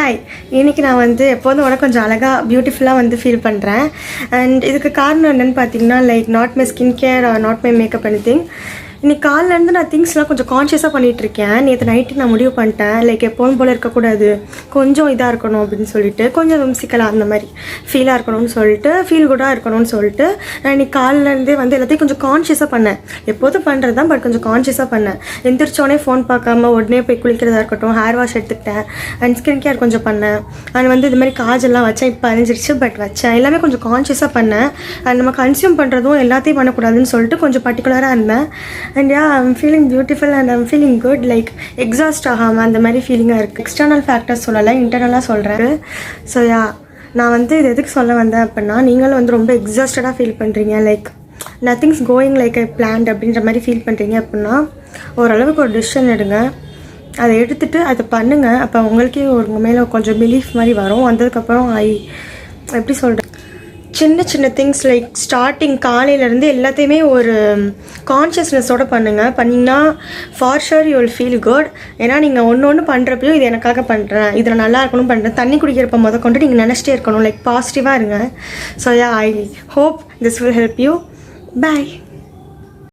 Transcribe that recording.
Hi, இன்றைக்கி நான் வந்து எப்போதும் விட கொஞ்சம் அழகாக பியூட்டிஃபுல்லாக வந்து ஃபீல் பண்ணுறேன். அண்ட் இதுக்கு காரணம் என்னென்னு பார்த்தீங்கன்னா, like not my skin care or not my makeup anything. இன்றைக்கி காலிலேருந்து நான் திங்ஸ்லாம் கொஞ்சம் கான்ஷியஸாக பண்ணிகிட்ருக்கேன். நேற்று நைட்டு நான் முடிவு பண்ணிட்டேன், லைக் எப்போதும் போல் இருக்கக்கூடாது, கொஞ்சம் இதாக இருக்கணும் அப்படின்னு சொல்லிட்டு, கொஞ்சம் விம்சிக்கலாக அந்த மாதிரி ஃபீலாக இருக்கணும்னு சொல்லிட்டு, ஃபீல் குட்டாக இருக்கணும்னு சொல்லிட்டு நான் இன்றைக்கி காலிலேருந்தே வந்து எல்லாத்தையும் கொஞ்சம் கான்ஷியஸாக பண்ணேன். எப்போதும் பண்ணுறது தான், பட் கொஞ்சம் கான்ஷியஸாக பண்ணேன். எந்திரிச்சோடனே ஃபோன் பார்க்காம உடனே போய் குளிக்கிறதா இருக்கட்டும், ஹேர் வாஷ் எடுத்துக்கிட்டேன், அண்ட் ஸ்கின் கேர் கொஞ்சம் பண்ணேன். அண்ட் வந்து இது மாதிரி காஜெல்லாம் வச்சேன், இப்போ அழிஞ்சிருச்சு, பட் வச்சேன். எல்லாமே கொஞ்சம் கான்ஷியஸாக பண்ணேன். அண்ட் நம்ம கன்சியூம் பண்ணுறதும் எல்லாத்தையும் பண்ணக்கூடாதுன்னு சொல்லிட்டு கொஞ்சம் பர்டிகுலராக இருந்தேன். And yeah, I'm feeling beautiful and I'm feeling good, like exhaust ஆகாமல் அந்த மாதிரி ஃபீலிங்காக இருக்குது. எக்ஸ்டர்னல் ஃபேக்டர்ஸ் சொல்லலை, இன்டர்னலாக சொல்கிறேன். ஸோ யா, நான் வந்து இது எதுக்கு சொல்ல வந்தேன் அப்படின்னா, நீங்களும் வந்து ரொம்ப எக்ஸாஸ்டடாக ஃபீல் பண்ணுறீங்க, like nothings going like I plant அப்படின்ற மாதிரி ஃபீல் பண்ணுறீங்க அப்படின்னா, ஓரளவுக்கு ஒரு டிசிஷன் எடுங்க. அதை எடுத்துகிட்டு அதை பண்ணுங்கள். அப்போ உங்களுக்கே உங்கள் மேலே கொஞ்சம் பிலீஃப் மாதிரி வரும். வந்ததுக்கப்புறம் எப்படி சொல்கிறேன், சின்ன சின்ன திங்ஸ் லைக் ஸ்டார்டிங் காலையிலேருந்து எல்லாத்தையுமே ஒரு கான்ஷியஸ்னஸோடு பண்ணுங்கள். பண்ணிங்கன்னா for sure you will feel good. ஏன்னா நீங்கள் ஒன்று பண்ணுறப்பையும் இது எனக்காக பண்ணுறேன், இதில் நல்லா இருக்கணும் பண்ணுறேன், தண்ணி குடிக்கிறப்ப முத கொண்டு நீங்கள் நினச்சிட்டே இருக்கணும், லைக் பாசிட்டிவாக இருங்க. So yeah, I hope this will help you. Bye.